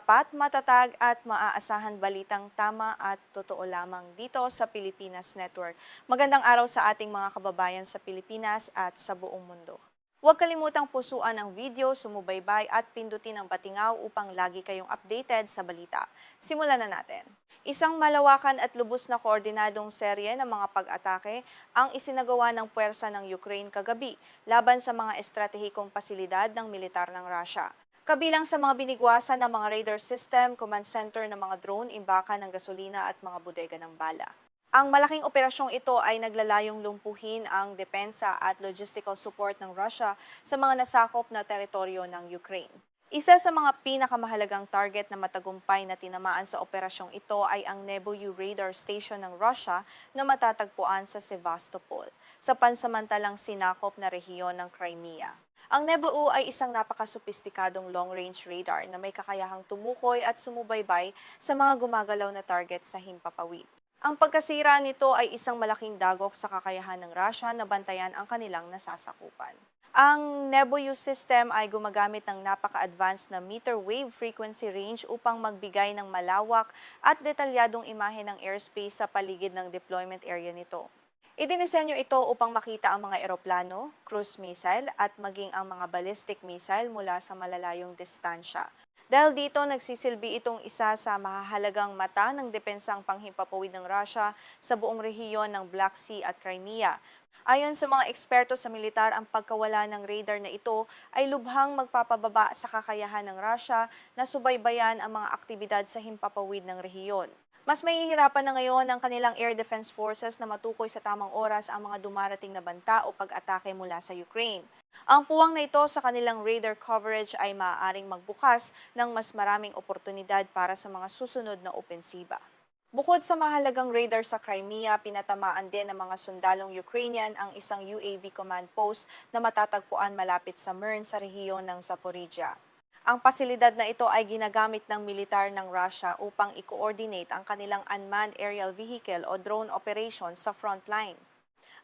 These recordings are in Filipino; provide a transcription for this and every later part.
tapat, matatag at maaasahan balitang tama at totoo lamang dito sa Pilipinas Network. Magandang araw sa ating mga kababayan sa Pilipinas at sa buong mundo. Huwag kalimutang pusuan ang video, sumubaybay at pindutin ang batingaw upang lagi kayong updated sa balita. Simulan na natin. Isang malawakan at lubos na koordinadong serye ng mga pag-atake ang isinagawa ng puwersa ng Ukraine kagabi laban sa mga estratehikong pasilidad ng militar ng Russia. Kabilang sa mga binigwasan ng mga radar system, command center ng mga drone, imbakan ng gasolina at mga bodega ng bala. Ang malaking operasyong ito ay naglalayong lumpuhin ang depensa at logistical support ng Russia sa mga nasakop na teritoryo ng Ukraine. Isa sa mga pinakamahalagang target na matagumpay na tinamaan sa operasyong ito ay ang Nebuyu radar station ng Russia na matatagpuan sa Sevastopol, sa pansamantalang sinakop na rehiyon ng Crimea. Ang Nebuyu ay isang napakasophisticadong long-range radar na may kakayahang tumukoy at sumubaybay sa mga gumagalaw na target sa himpapawid. Ang pagkasira nito ay isang malaking dagok sa kakayahan ng Russia na bantayan ang kanilang nasasakupan. Ang Nebuyu system ay gumagamit ng napaka-advanced na meter wave frequency range upang magbigay ng malawak at detalyadong imahe ng airspace sa paligid ng deployment area nito. Idinisenyo ito upang makita ang mga eroplano, cruise missile at maging ang mga ballistic missile mula sa malalayong distansya. Dahil dito, nagsisilbi itong isa sa mahahalagang mata ng depensang panghimpapawid ng Russia sa buong rehiyon ng Black Sea at Crimea. Ayon sa mga eksperto sa militar, ang pagkawala ng radar na ito ay lubhang magpapababa sa kakayahan ng Russia na subaybayan ang mga aktibidad sa himpapawid ng rehiyon. Mas mahihirapan na ngayon ang kanilang air defense forces na matukoy sa tamang oras ang mga dumarating na banta o pag-atake mula sa Ukraine. Ang puwang na ito sa kanilang radar coverage ay maaaring magbukas ng mas maraming oportunidad para sa mga susunod na opensiba. Bukod sa mahalagang radar sa Crimea, pinatamaan din ng mga sundalong Ukrainian ang isang UAV command post na matatagpuan malapit sa Mern sa rehiyon ng Zaporizhia. Ang pasilidad na ito ay ginagamit ng militar ng Russia upang i-coordinate ang kanilang unmanned aerial vehicle o drone operations sa frontline.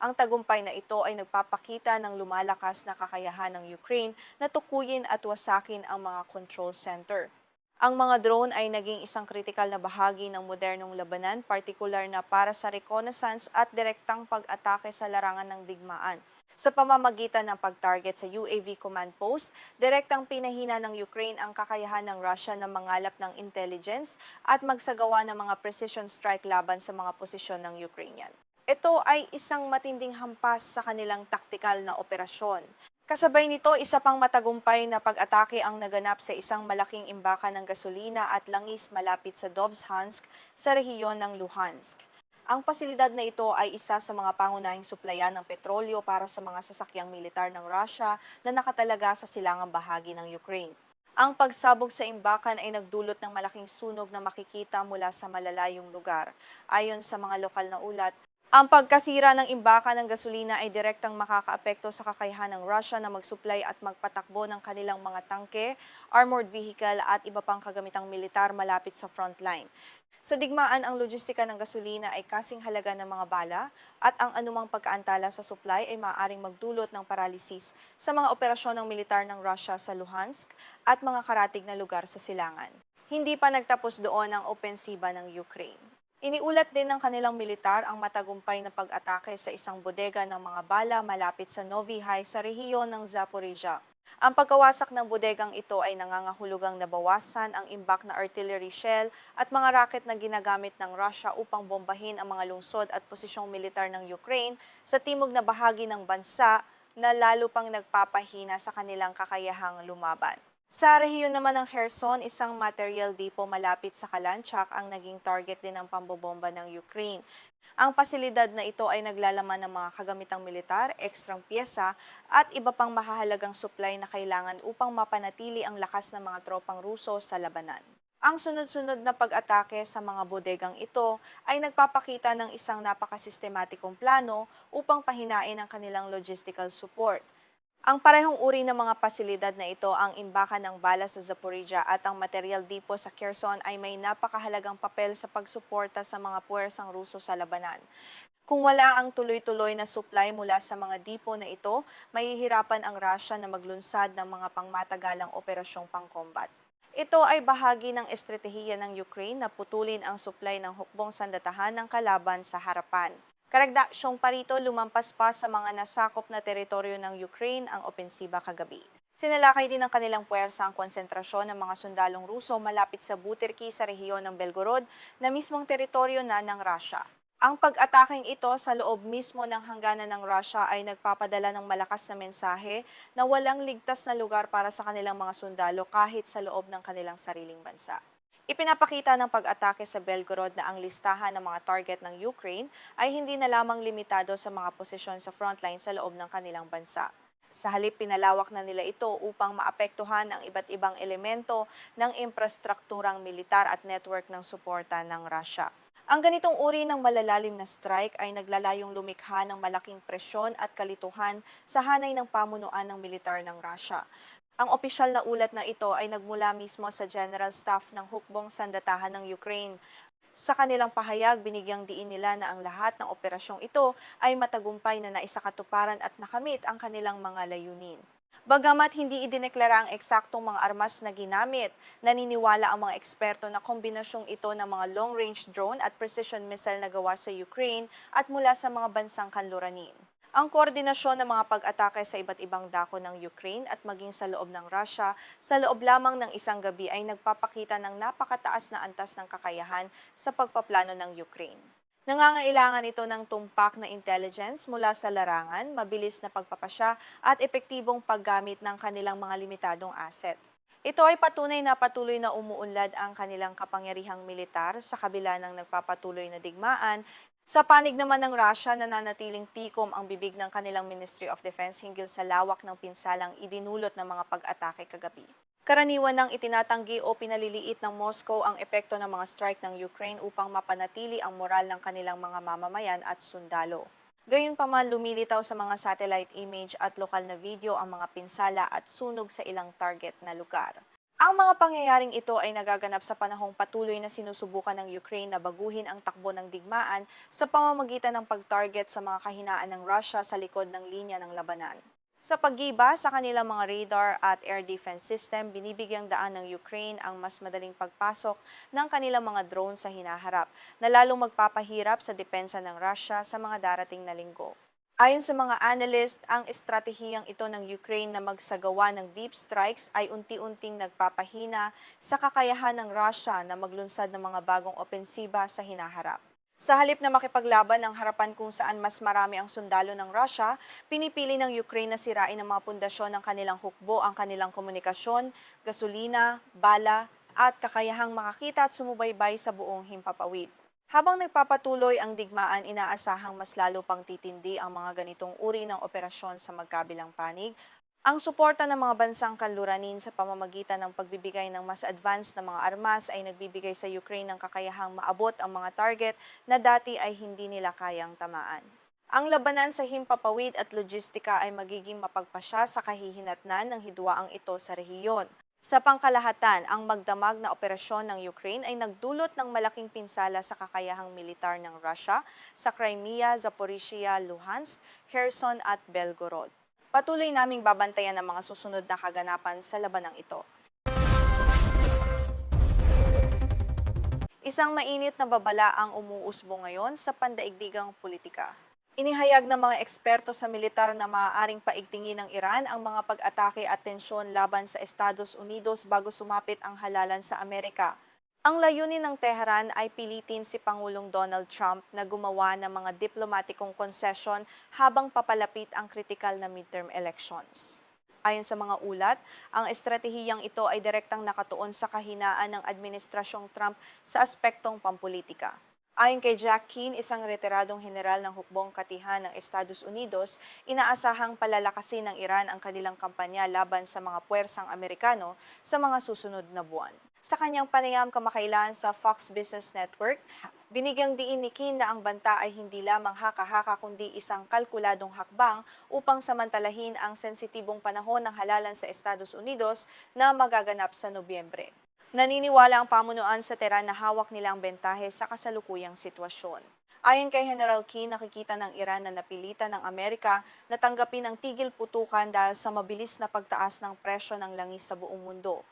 Ang tagumpay na ito ay nagpapakita ng lumalakas na kakayahan ng Ukraine na tukuyin at wasakin ang mga control center. Ang mga drone ay naging isang kritikal na bahagi ng modernong labanan, partikular na para sa reconnaissance at direktang pag-atake sa larangan ng digmaan. Sa pamamagitan ng pag-target sa UAV command post, direktang pinahina ng Ukraine ang kakayahan ng Russia na mangalap ng intelligence at magsagawa ng mga precision strike laban sa mga posisyon ng Ukrainian. Ito ay isang matinding hampas sa kanilang taktikal na operasyon. Kasabay nito, isa pang matagumpay na pag-atake ang naganap sa isang malaking imbakan ng gasolina at langis malapit sa Dovzhansk sa rehiyon ng Luhansk. Ang pasilidad na ito ay isa sa mga pangunahing suplayan ng petrolyo para sa mga sasakyang militar ng Russia na nakatalaga sa silangang bahagi ng Ukraine. Ang pagsabog sa imbakan ay nagdulot ng malaking sunog na makikita mula sa malalayong lugar. Ayon sa mga lokal na ulat, ang pagkasira ng imbakan ng gasolina ay direktang makakaapekto sa kakayahan ng Russia na magsupply at magpatakbo ng kanilang mga tangke, armored vehicle at iba pang kagamitang militar malapit sa frontline. Sa digmaan, ang logistika ng gasolina ay kasing halaga ng mga bala at ang anumang pagkaantala sa supply ay maaaring magdulot ng paralysis sa mga operasyon ng militar ng Russia sa Luhansk at mga karatig na lugar sa silangan. Hindi pa nagtapos doon ang opensiba ng Ukraine. Iniulat din ng kanilang militar ang matagumpay na pag-atake sa isang bodega ng mga bala malapit sa Novi Hay sa rehiyon ng Zaporizhia. Ang pagkawasak ng bodegang ito ay nangangahulugang nabawasan ang imbak na artillery shell at mga rocket na ginagamit ng Russia upang bombahin ang mga lungsod at posisyong militar ng Ukraine sa timog na bahagi ng bansa na lalo pang nagpapahina sa kanilang kakayahang lumaban. Sa rehiyon naman ng Kherson, isang material depot malapit sa Kalanchak ang naging target din ng pambobomba ng Ukraine. Ang pasilidad na ito ay naglalaman ng mga kagamitang militar, ekstrang pyesa at iba pang mahahalagang supply na kailangan upang mapanatili ang lakas ng mga tropang Ruso sa labanan. Ang sunod-sunod na pag-atake sa mga bodegang ito ay nagpapakita ng isang napakasistematikong plano upang pahinain ang kanilang logistical support. Ang parehong uri ng mga pasilidad na ito, ang imbakan ng bala sa Zaporizhia at ang material depot sa Kherson ay may napakahalagang papel sa pagsuporta sa mga puwersang Ruso sa labanan. Kung wala ang tuloy-tuloy na supply mula sa mga depot na ito, mahihirapan ang Russia na maglunsad ng mga pangmatagalang operasyong pang-combat. Ito ay bahagi ng estratehiya ng Ukraine na putulin ang supply ng hukbong sandatahan ng kalaban sa harapan. Karagdasyong parito lumampas pa sa mga nasakop na teritoryo ng Ukraine ang opensiba kagabi. Sinalakay din ng kanilang puwersa ang konsentrasyon ng mga sundalong Ruso malapit sa Butyrki sa rehiyon ng Belgorod na mismong teritoryo na ng Russia. Ang pag-ataking ito sa loob mismo ng hangganan ng Russia ay nagpapadala ng malakas na mensahe na walang ligtas na lugar para sa kanilang mga sundalo kahit sa loob ng kanilang sariling bansa. Ipinapakita ng pag-atake sa Belgorod na ang listahan ng mga target ng Ukraine ay hindi na lamang limitado sa mga posisyon sa frontline sa loob ng kanilang bansa. Sa halip, pinalawak na nila ito upang maapektuhan ang iba't ibang elemento ng infrastrukturang militar at network ng suporta ng Russia. Ang ganitong uri ng malalalim na strike ay naglalayong lumikha ng malaking presyon at kalituhan sa hanay ng pamunuan ng militar ng Russia. Ang opisyal na ulat na ito ay nagmula mismo sa General Staff ng Hukbong Sandatahan ng Ukraine. Sa kanilang pahayag, binigyang diin nila na ang lahat ng operasyong ito ay matagumpay na naisakatuparan at nakamit ang kanilang mga layunin. Bagamat hindi idineklara ang eksaktong mga armas na ginamit, naniniwala ang mga eksperto na kombinasyong ito ng mga long-range drone at precision missile na gawa sa Ukraine at mula sa mga bansang kanluranin. Ang koordinasyon ng mga pag-atake sa iba't ibang dako ng Ukraine at maging sa loob ng Russia sa loob lamang ng isang gabi ay nagpapakita ng napakataas na antas ng kakayahan sa pagpaplano ng Ukraine. Nangangailangan ito ng tumpak na intelligence mula sa larangan, mabilis na pagpapasya at epektibong paggamit ng kanilang mga limitadong asset. Ito ay patunay na patuloy na umuunlad ang kanilang kapangyarihang militar sa kabila ng nagpapatuloy na digmaan. Sa panig naman ng Russia, nananatiling tikom ang bibig ng kanilang Ministry of Defense hinggil sa lawak ng pinsalang idinulot ng mga pag-atake kagabi. Karaniwan nang itinatanggi o pinaliliit ng Moscow ang epekto ng mga strike ng Ukraine upang mapanatili ang moral ng kanilang mga mamamayan at sundalo. Gayunpaman, lumilitaw sa mga satellite image at lokal na video ang mga pinsala at sunog sa ilang target na lugar. Ang mga pangyayaring ito ay nagaganap sa panahong patuloy na sinusubukan ng Ukraine na baguhin ang takbo ng digmaan sa pamamagitan ng pag-target sa mga kahinaan ng Russia sa likod ng linya ng labanan. Sa paggiba sa kanilang mga radar at air defense system, binibigyang daan ng Ukraine ang mas madaling pagpasok ng kanilang mga drone sa hinaharap, na lalong magpapahirap sa depensa ng Russia sa mga darating na linggo. Ayon sa mga analyst, ang estratehiyang ito ng Ukraine na magsagawa ng deep strikes ay unti-unting nagpapahina sa kakayahan ng Russia na maglunsad ng mga bagong opensiba sa hinaharap. Sa halip na makipaglaban ng harapan kung saan mas marami ang sundalo ng Russia, pinipili ng Ukraine na sirain ang mga pundasyon ng kanilang hukbo, ang kanilang komunikasyon, gasolina, bala, at kakayahang makakita at sumubaybay sa buong himpapawid. Habang nagpapatuloy ang digmaan, inaasahang mas lalo pang titindi ang mga ganitong uri ng operasyon sa magkabilang panig. Ang suporta ng mga bansang kanluranin sa pamamagitan ng pagbibigay ng mas advanced na mga armas ay nagbibigay sa Ukraine ng kakayahang maabot ang mga target na dati ay hindi nila kayang tamaan. Ang labanan sa himpapawid at logistika ay magiging mapagpasya sa kahihinatnan ng hidwaang ito sa rehiyon. Sa pangkalahatan, ang magdamag na operasyon ng Ukraine ay nagdulot ng malaking pinsala sa kakayahang militar ng Russia sa Crimea, Zaporizhia, Luhansk, Kherson at Belgorod. Patuloy naming babantayan ang mga susunod na kaganapan sa labanang ito. Isang mainit na babala ang umuusbo ngayon sa pandaigdigang politika. Inihayag ng mga eksperto sa militar na maaaring paigtingin ng Iran ang mga pag-atake at tensyon laban sa Estados Unidos bago sumapit ang halalan sa Amerika. Ang layunin ng Tehran ay pilitin si Pangulong Donald Trump na gumawa ng mga diplomatikong konsesyon habang papalapit ang kritikal na midterm elections. Ayon sa mga ulat, ang estratehiyang ito ay direktang nakatuon sa kahinaan ng administrasyong Trump sa aspektong pampolitika. Ayon kay Jack Keane, isang retiradong general ng hukbong katihan ng Estados Unidos, inaasahang palalakasin ng Iran ang kanilang kampanya laban sa mga puwersang Amerikano sa mga susunod na buwan. Sa kanyang panayam kamakailan sa Fox Business Network, binigyang diin ni Keane na ang banta ay hindi lamang haka-haka kundi isang kalkuladong hakbang upang samantalahin ang sensitibong panahon ng halalan sa Estados Unidos na magaganap sa Nobyembre. Naniniwala ang pamunuan sa Tehran na hawak nilang bentahe sa kasalukuyang sitwasyon. Ayon kay General Keane, nakikita ng Iran na napilitan ng Amerika na tanggapin ang tigil putukan dahil sa mabilis na pagtaas ng presyo ng langis sa buong mundo.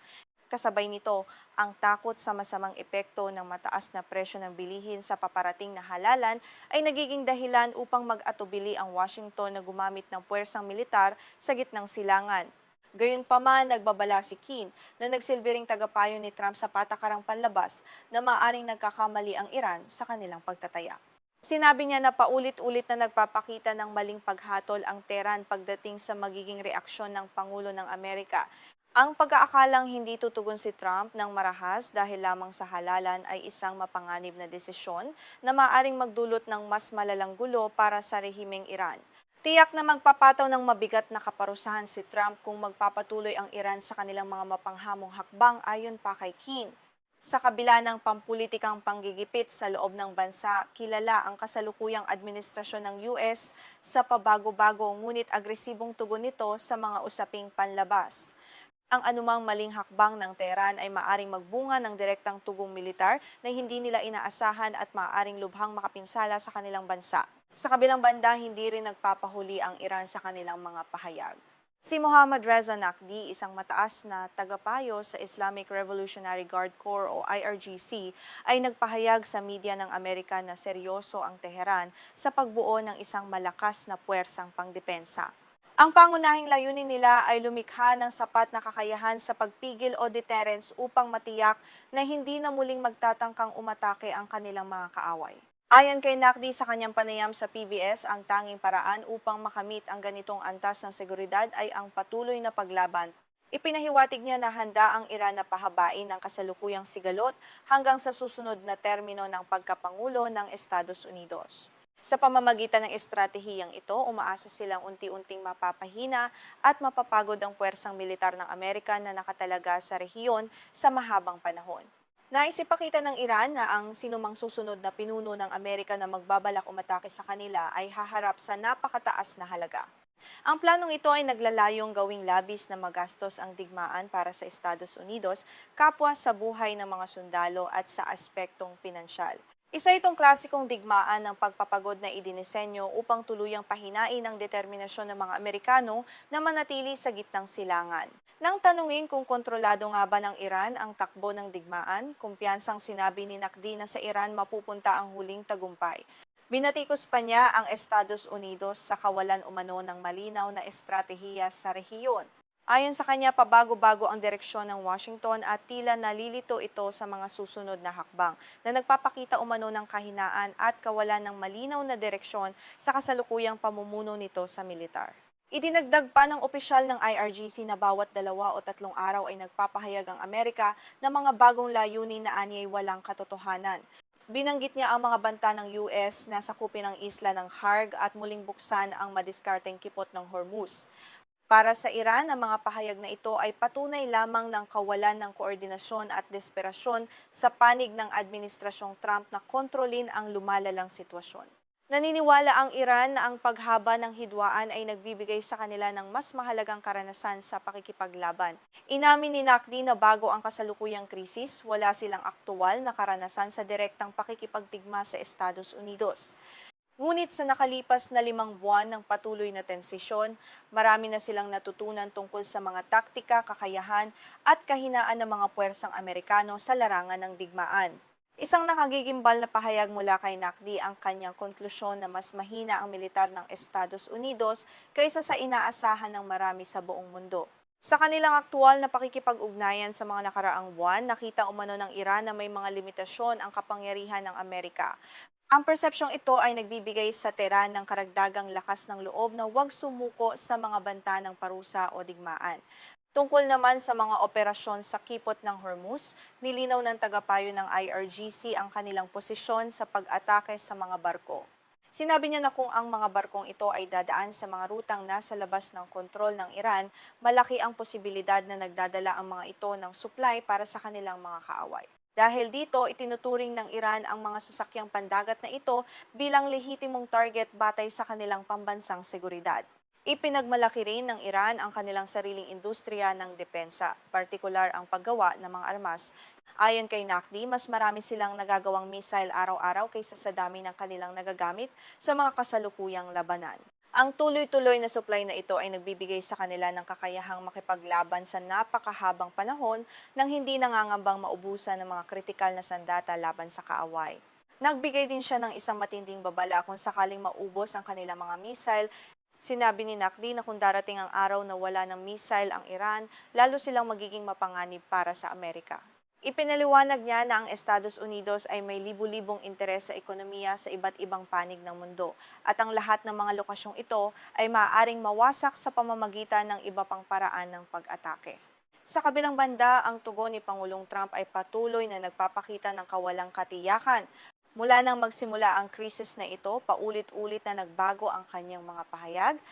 Kasabay nito, ang takot sa masamang epekto ng mataas na presyo ng bilihin sa paparating na halalan ay nagiging dahilan upang mag-atubili ang Washington na gumamit ng puwersang militar sa gitnang silangan. Gayunpaman, nagbabala si Keane na nagsilbi ring tagapayo ni Trump sa patakarang panlabas na maaaring nagkakamali ang Iran sa kanilang pagtataya. Sinabi niya na paulit-ulit na nagpapakita ng maling paghatol ang Tehran pagdating sa magiging reaksyon ng Pangulo ng Amerika. Ang pag-aakalang hindi tutugon si Trump ng marahas dahil lamang sa halalan ay isang mapanganib na desisyon na maaaring magdulot ng mas malalang gulo para sa rehimeng Iran. Tiyak na magpapataw ng mabigat na kaparusahan si Trump kung magpapatuloy ang Iran sa kanilang mga mapanghamong hakbang ayon pa kay Keane. Sa kabila ng pampulitikang panggigipit sa loob ng bansa, kilala ang kasalukuyang administrasyon ng US sa pabago-bago ngunit agresibong tugon nito sa mga usaping panlabas. Ang anumang maling hakbang ng Tehran ay maaring magbunga ng direktang tugong militar na hindi nila inaasahan at maaring lubhang makapinsala sa kanilang bansa. Sa kabilang banda, hindi rin nagpapahuli ang Iran sa kanilang mga pahayag. Si Mohammad Reza Naqvi, isang mataas na tagapayo sa Islamic Revolutionary Guard Corps o IRGC, ay nagpahayag sa media ng Amerika na seryoso ang Tehran sa pagbuo ng isang malakas na puwersang pangdepensa. Ang pangunahing layunin nila ay lumikha ng sapat na kakayahan sa pagpigil o deterrence upang matiyak na hindi na muling magtatangkang umatake ang kanilang mga kaaway. Ayon kay Naqvi sa kanyang panayam sa PBS, ang tanging paraan upang makamit ang ganitong antas ng seguridad ay ang patuloy na paglaban. Ipinahiwatig niya na handa ang Iran na pahabain ang kasalukuyang sigalot hanggang sa susunod na termino ng pagkapangulo ng Estados Unidos. Sa pamamagitan ng estratehiyang ito, umaasa silang unti-unting mapapahina at mapapagod ang puwersang militar ng Amerika na nakatalaga sa rehiyon sa mahabang panahon. Naisipakita ng Iran na ang sinumang susunod na pinuno ng Amerika na magbabalak umatake sa kanila ay haharap sa napakataas na halaga. Ang planong ito ay naglalayong gawing labis na magastos ang digmaan para sa Estados Unidos, kapwa sa buhay ng mga sundalo at sa aspektong pinansyal. Isa itong klasikong digmaan ng pagpapagod na idinisenyo upang tuluyang pahinain ang determinasyon ng mga Amerikano na manatili sa gitnang silangan. Nang tanungin kung kontrolado nga ba ng Iran ang takbo ng digmaan, kumpiyansang sinabi ni Naqvi na sa Iran mapupunta ang huling tagumpay. Binatikos pa niya ang Estados Unidos sa kawalan umano ng malinaw na estratehiya sa rehiyon. Ayon sa kanya, pabago-bago ang direksyon ng Washington at tila nalilito ito sa mga susunod na hakbang na nagpapakita umano ng kahinaan at kawalan ng malinaw na direksyon sa kasalukuyang pamumuno nito sa militar. Idinagdag pa ng opisyal ng IRGC na bawat 2 o 3 araw ay nagpapahayag ang Amerika ng mga bagong layunin na anyay walang katotohanan. Binanggit niya ang mga banta ng US na sakupin ang isla ng Harg at muling buksan ang madiskarteng kipot ng Hormuz. Para sa Iran, ang mga pahayag na ito ay patunay lamang ng kawalan ng koordinasyon at desperasyon sa panig ng Administrasyong Trump na kontrolin ang lumalalang sitwasyon. Naniniwala ang Iran na ang paghaba ng hidwaan ay nagbibigay sa kanila ng mas mahalagang karanasan sa pakikipaglaban. Inamin ni Naqvi na bago ang kasalukuyang krisis, wala silang aktuwal na karanasan sa direktang pakikipagtigma sa Estados Unidos. Ngunit sa nakalipas na 5 buwan ng patuloy na tensisyon, marami na silang natutunan tungkol sa mga taktika, kakayahan at kahinaan ng mga puwersang Amerikano sa larangan ng digmaan. Isang nakagigimbal na pahayag mula kay Naqvi ang kanyang konklusyon na mas mahina ang militar ng Estados Unidos kaysa sa inaasahan ng marami sa buong mundo. Sa kanilang aktual na pakikipag-ugnayan sa mga nakaraang buwan, nakita umano ng Iran na may mga limitasyon ang kapangyarihan ng Amerika. Ang persepsyong ito ay nagbibigay sa Tehran ng karagdagang lakas ng loob na huwag sumuko sa mga banta ng parusa o digmaan. Tungkol naman sa mga operasyon sa kipot ng Hormuz, nilinaw ng tagapayo ng IRGC ang kanilang posisyon sa pag-atake sa mga barko. Sinabi niya na kung ang mga barkong ito ay dadaan sa mga rutang nasa labas ng kontrol ng Iran, malaki ang posibilidad na nagdadala ang mga ito ng supply para sa kanilang mga kaaway. Dahil dito, itinuturing ng Iran ang mga sasakyang pandagat na ito bilang lehitimong target batay sa kanilang pambansang seguridad. Ipinagmalaki rin ng Iran ang kanilang sariling industriya ng depensa, partikular ang paggawa ng mga armas. Ayon kay Naqvi, mas marami silang nagagawang missile araw-araw kaysa sa dami ng kanilang nagagamit sa mga kasalukuyang labanan. Ang tuloy-tuloy na supply na ito ay nagbibigay sa kanila ng kakayahang makipaglaban sa napakahabang panahon nang hindi nangangambang maubusan ng mga kritikal na sandata laban sa kaaway. Nagbigay din siya ng isang matinding babala kung sakaling maubos ang kanilang mga missile. Sinabi ni Nakdi na kung darating ang araw na wala ng missile ang Iran, lalo silang magiging mapanganib para sa Amerika. Ipinaliwanag niya na ang Estados Unidos ay may libu-libong interes sa ekonomiya sa iba't ibang panig ng mundo at ang lahat ng mga lokasyong ito ay maaaring mawasak sa pamamagitan ng iba pang paraan ng pag-atake. Sa kabilang banda, ang tugon ni Pangulong Trump ay patuloy na nagpapakita ng kawalang katiyakan. Mula nang magsimula ang krisis na ito, paulit-ulit na nagbago ang kanyang mga pahayag.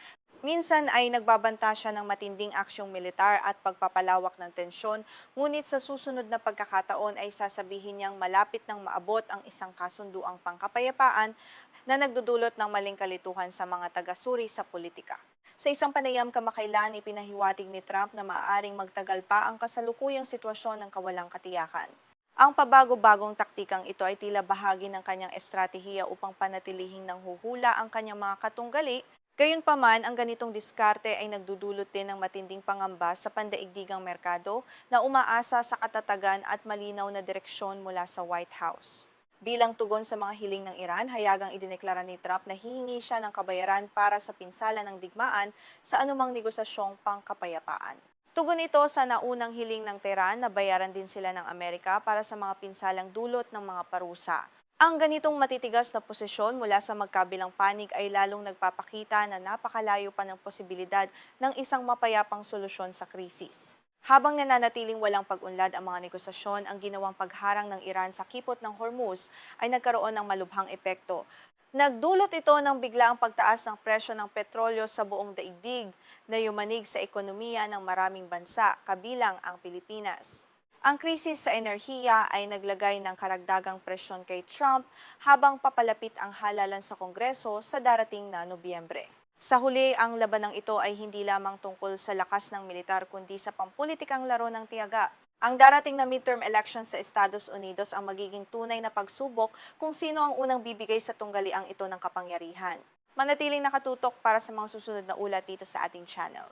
Minsan ay nagbabanta siya ng matinding aksyong militar at pagpapalawak ng tensyon, ngunit sa susunod na pagkakataon ay sasabihin niyang malapit nang maabot ang isang kasunduang pangkapayapaan na nagdudulot ng maling kalituhan sa mga taga-suri sa politika. Sa isang panayam kamakailan, ipinahiwatig ni Trump na maaaring magtagal pa ang kasalukuyang sitwasyon ng kawalang katiyakan. Ang pabago-bagong taktikang ito ay tila bahagi ng kanyang estratehiya upang panatilihing nanghuhula ang kanyang mga katunggali. Gayunpaman, ang ganitong diskarte ay nagdudulot din ng matinding pangamba sa pandaigdigang merkado na umaasa sa katatagan at malinaw na direksyon mula sa White House. Bilang tugon sa mga hiling ng Iran, hayagang idineklara ni Trump na hihingi siya ng kabayaran para sa pinsala ng digmaan sa anumang negosasyong pangkapayapaan. Tugon ito sa naunang hiling ng Tehran na bayaran din sila ng Amerika para sa mga pinsalang dulot ng mga parusa. Ang ganitong matitigas na posisyon mula sa magkabilang panig ay lalong nagpapakita na napakalayo pa ng posibilidad ng isang mapayapang solusyon sa krisis. Habang nananatiling walang pag-unlad ang mga negosasyon, ang ginawang pagharang ng Iran sa kipot ng Hormuz ay nagkaroon ng malubhang epekto. Nagdulot ito ng biglaang pagtaas ng presyo ng petrolyo sa buong daigdig na yumanig sa ekonomiya ng maraming bansa, kabilang ang Pilipinas. Ang krisis sa enerhiya ay naglagay ng karagdagang presyon kay Trump habang papalapit ang halalan sa Kongreso sa darating na Nobyembre. Sa huli, ang labanang ito ay hindi lamang tungkol sa lakas ng militar kundi sa pampulitikang laro ng tiyaga. Ang darating na midterm election sa Estados Unidos ang magiging tunay na pagsubok kung sino ang unang bibigay sa tunggaliang ito ng kapangyarihan. Manatiling nakatutok para sa mga susunod na ulat dito sa ating channel.